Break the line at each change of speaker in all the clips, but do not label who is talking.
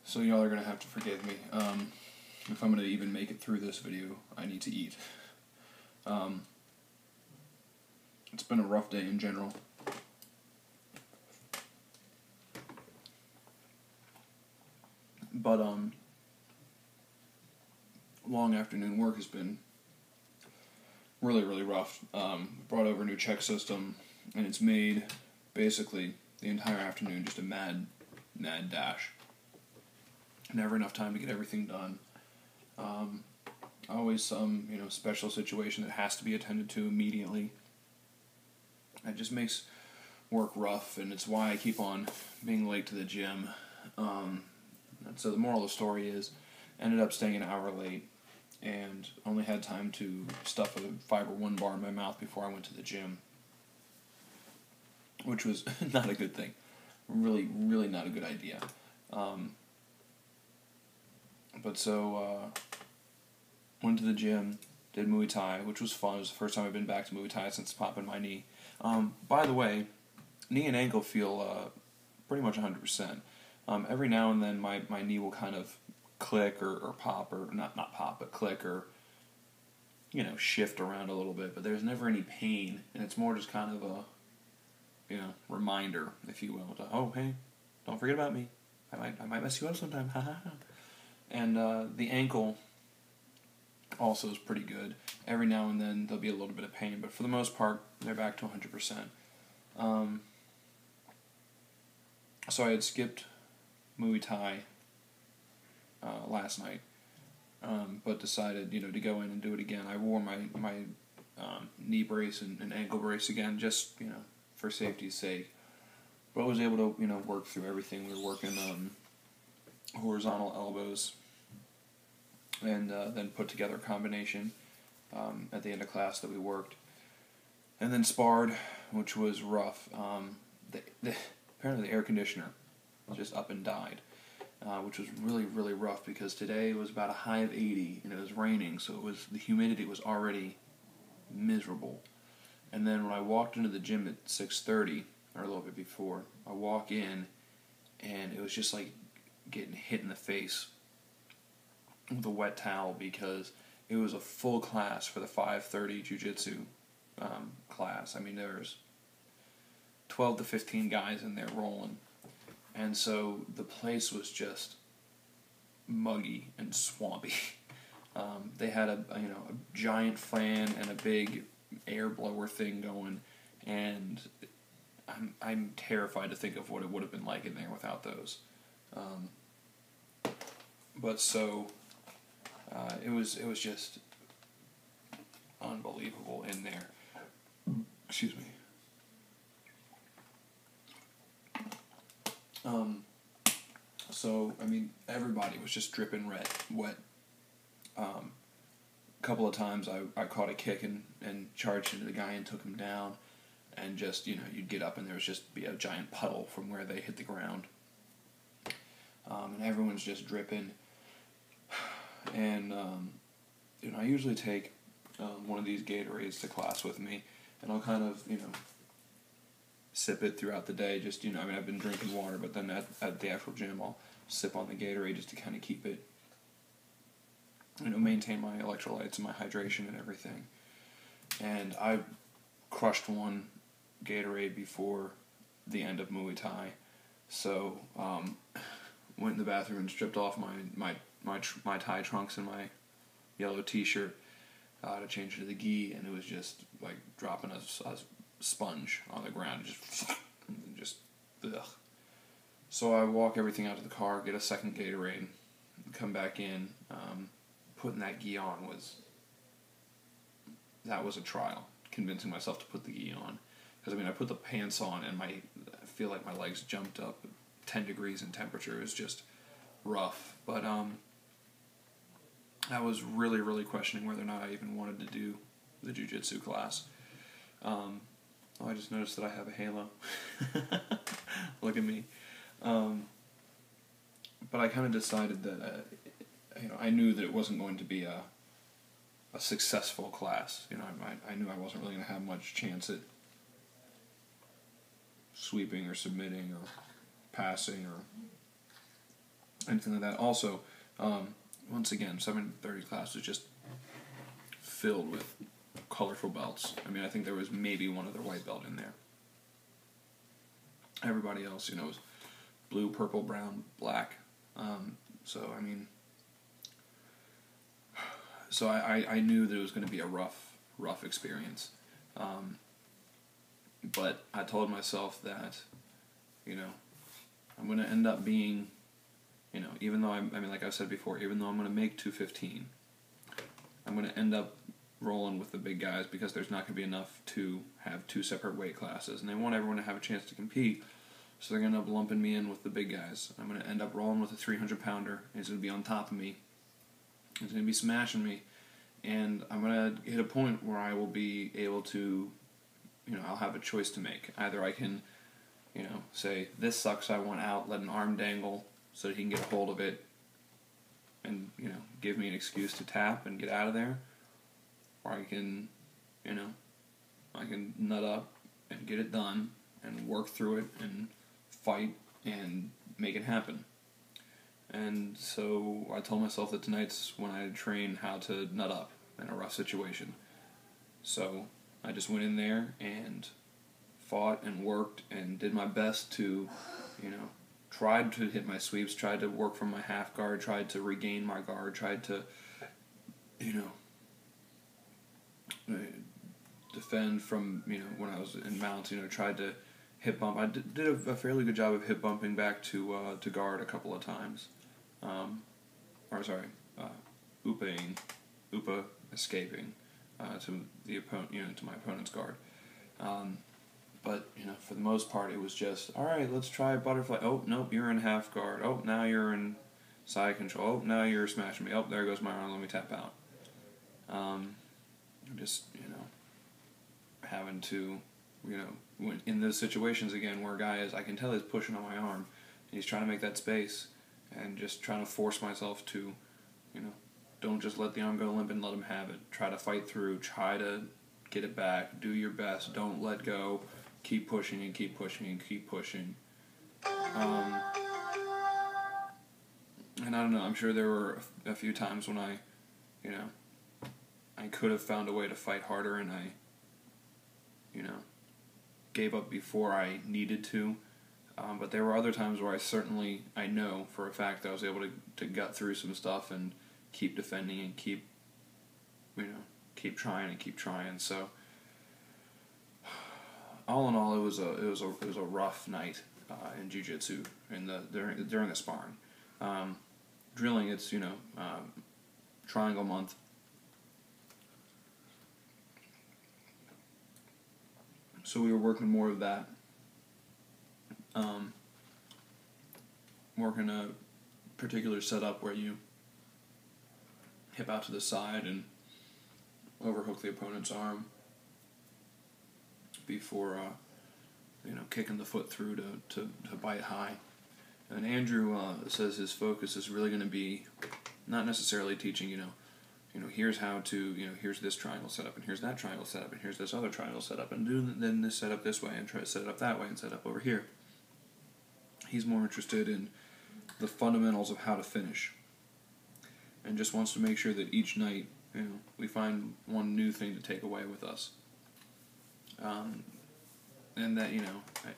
So y'all are going to have to forgive me. If I'm going to even make it through this video, I need to eat. It's been a rough day in general. But long afternoon work has been really, really rough. Brought over a new check system, and it's made basically the entire afternoon just a mad dash. Never enough time to get everything done. Always some, special situation that has to be attended to immediately. It just makes work rough, and it's why I keep on being late to the gym. So the moral of the story is, ended up staying an hour late, and only had time to stuff a Fiber One bar in my mouth before I went to the gym, which was not a good thing. Really, really not a good idea. But so, went to the gym, did Muay Thai, which was fun. It was the first time I've been back to Muay Thai since popping my knee. By the way, knee and ankle feel pretty much 100%. Every now and then my knee will kind of click or pop, or not pop, but click or, shift around a little bit. But there's never any pain, and it's more just kind of a, reminder, if you will. Oh, hey, don't forget about me. I might mess you up sometime. And the ankle also is pretty good. Every now and then there'll be a little bit of pain, but for the most part, they're back to 100%. So I had skipped Muay Thai last night, but decided, to go in and do it again. I wore my knee brace and ankle brace again, just, for safety's sake. But I was able to, work through everything. We were working horizontal elbows, and then put together a combination at the end of class that we worked, and then sparred, which was rough. Apparently the air conditioner just up and died, which was really, really rough, because today it was about a high of 80 and it was raining, so the humidity was already miserable. And then when I walked into the gym at 6:30, or a little bit before, I walk in and it was just like getting hit in the face with a wet towel, because it was a full class for the 5:30 jiu-jitsu class. I mean, there's 12 to 15 guys in there rolling, and so the place was just muggy and swampy. They had a giant fan and a big air blower thing going, and I'm terrified to think of what it would have been like in there without those. But so it was just unbelievable in there. Excuse me. So I mean, everybody was just dripping wet. A couple of times I caught a kick and charged into the guy and took him down, and just you'd get up and there was just be a giant puddle from where they hit the ground. And everyone's just dripping. And I usually take one of these Gatorades to class with me, and I'll kind of sip it throughout the day. Just I've been drinking water, but then at the actual gym I'll sip on the Gatorade just to kind of keep it, maintain my electrolytes and my hydration and everything. And I crushed one Gatorade before the end of Muay Thai, so went in the bathroom and stripped off my Thai trunks and my yellow T-shirt to change into the gi, and it was just like dropping a sponge on the ground, just ugh. So I walk everything out to the car, get a second Gatorade, come back in. Putting that gi on was a trial, convincing myself to put the gi on, because I put the pants on and I feel like my legs jumped up 10 degrees in temperature. It was just rough. But I was really, really questioning whether or not I even wanted to do the jiu-jitsu class. I just noticed that I have a halo. Look at me. But I kind of decided that I knew that it wasn't going to be a successful class. I knew I wasn't really going to have much chance at sweeping or submitting or passing or anything like that. Also, once again, 730 class is just filled with colorful belts. I mean, I think there was maybe one other white belt in there. Everybody else, was blue, purple, brown, black. So, I mean, so I knew that it was going to be a rough experience. But I told myself that, I'm going to end up being, even though like I said before, even though I'm going to make 215, I'm going to end up rolling with the big guys because there's not going to be enough to have two separate weight classes, and they want everyone to have a chance to compete, so they're going to end up lumping me in with the big guys. I'm going to end up rolling with a 300-pounder. He's going to be on top of me. He's going to be smashing me, and I'm going to hit a point where I will be able to, I'll have a choice to make. Either I can, say, this sucks, I want out, let an arm dangle so that he can get a hold of it and, give me an excuse to tap and get out of there. Or I can, I can nut up and get it done and work through it and fight and make it happen. And so I told myself that tonight's when I train how to nut up in a rough situation. So I just went in there and fought and worked and did my best to, tried to hit my sweeps, tried to work from my half guard, tried to regain my guard, tried to, defend from, when I was in mounts, tried to hip bump. I did a fairly good job of hip bumping back to guard a couple of times. Upa escaping to the opponent, to my opponent's guard. But, for the most part, it was just, all right, let's try butterfly. Oh, nope, you're in half guard. Oh, now you're in side control. Oh, now you're smashing me. Oh, there goes my arm. Let me tap out. Just, having to, when in those situations again where a guy is, I can tell he's pushing on my arm, and he's trying to make that space, and just trying to force myself to, don't just let the arm go limp and let him have it. Try to fight through. Try to get it back. Do your best. Don't let go. Keep pushing and keep pushing and keep pushing. And I don't know, I'm sure there were a few times when I could have found a way to fight harder, and I, gave up before I needed to. But there were other times where I know for a fact that I was able to gut through some stuff and keep defending and keep trying and keep trying. So all in all, it was a rough night in jiu-jitsu during the sparring. Drilling, it's triangle month. So we were working more of that. Working a particular setup where you hip out to the side and overhook the opponent's arm before kicking the foot through to bite high. And Andrew says his focus is really going to be not necessarily teaching, here's how to, here's this triangle setup, and here's that triangle setup, and here's this other triangle setup, and do then this setup this way, and try to set it up that way, and set up over here. He's more interested in the fundamentals of how to finish, and just wants to make sure that each night, we find one new thing to take away with us. And that,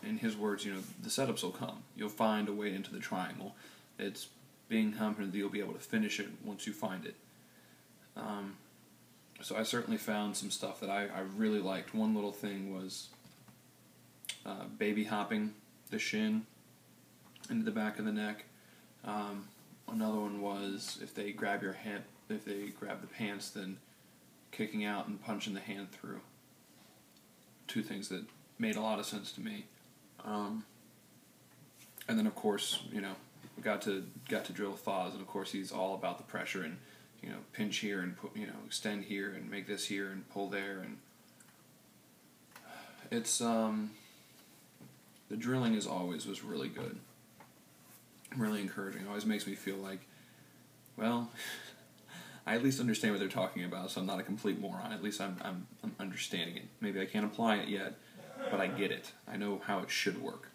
in his words, the setups will come. You'll find a way into the triangle. It's being confident that you'll be able to finish it once you find it. So I certainly found some stuff that I really liked. One little thing was baby hopping the shin into the back of the neck. Another one was if they grab the pants, then kicking out and punching the hand through. Two things that made a lot of sense to me. And then of course, we got to drill Foz, and of course he's all about the pressure and pinch here and extend here and make this here and pull there, and it's the drilling was really good, really encouraging. It always makes me feel like, well, I at least understand what they're talking about, so I'm not a complete moron. At least I'm understanding it. Maybe I can't apply it yet, but I get it. I know how it should work.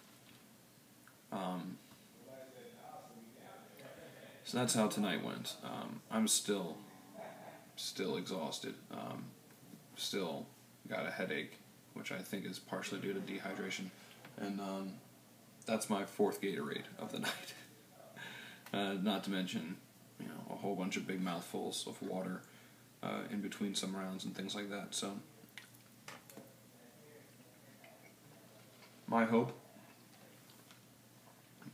So that's how tonight went. I'm still exhausted. Still got a headache, which I think is partially due to dehydration. And that's my fourth Gatorade of the night. Not to mention, a whole bunch of big mouthfuls of water in between some rounds and things like that. So, my hope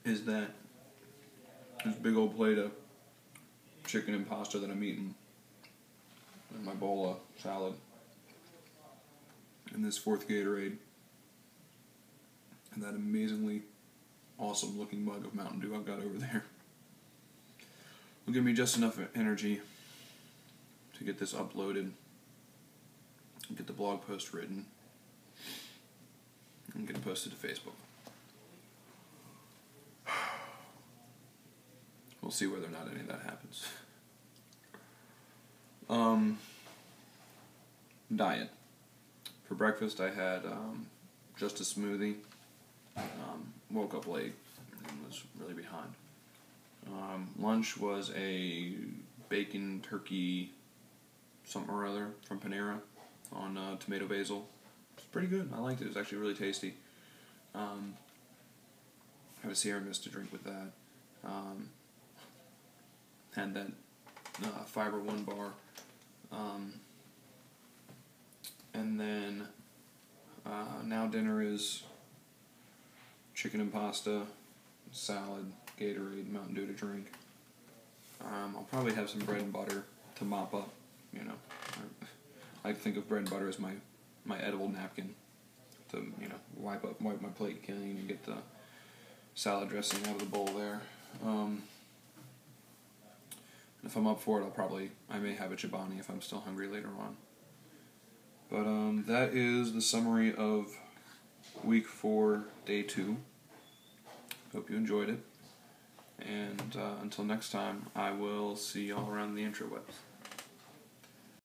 is that this big old plate of chicken and pasta that I'm eating, and my bowl of salad, and this fourth Gatorade, and that amazingly awesome looking mug of Mountain Dew I've got over there will give me just enough energy to get this uploaded, get the blog post written, and get it posted to Facebook. We'll see whether or not any of that happens. Diet. For breakfast I had just a smoothie. Woke up late and was really behind. Lunch was a bacon turkey something or other from Panera on tomato basil. It's pretty good. I liked it. It was actually really tasty. I have a Sierra Mist to drink with that. Had that Fiber One bar. And then now dinner is chicken and pasta, salad, Gatorade, Mountain Dew to drink. I'll probably have some bread and butter to mop up, I like to think of bread and butter as my edible napkin to, wipe my plate clean and get the salad dressing out of the bowl there. If I'm up for it, I may have a Chobani if I'm still hungry later on. But that is the summary of week 4, day 2. Hope you enjoyed it. And until next time, I will see y'all around the intrawebs.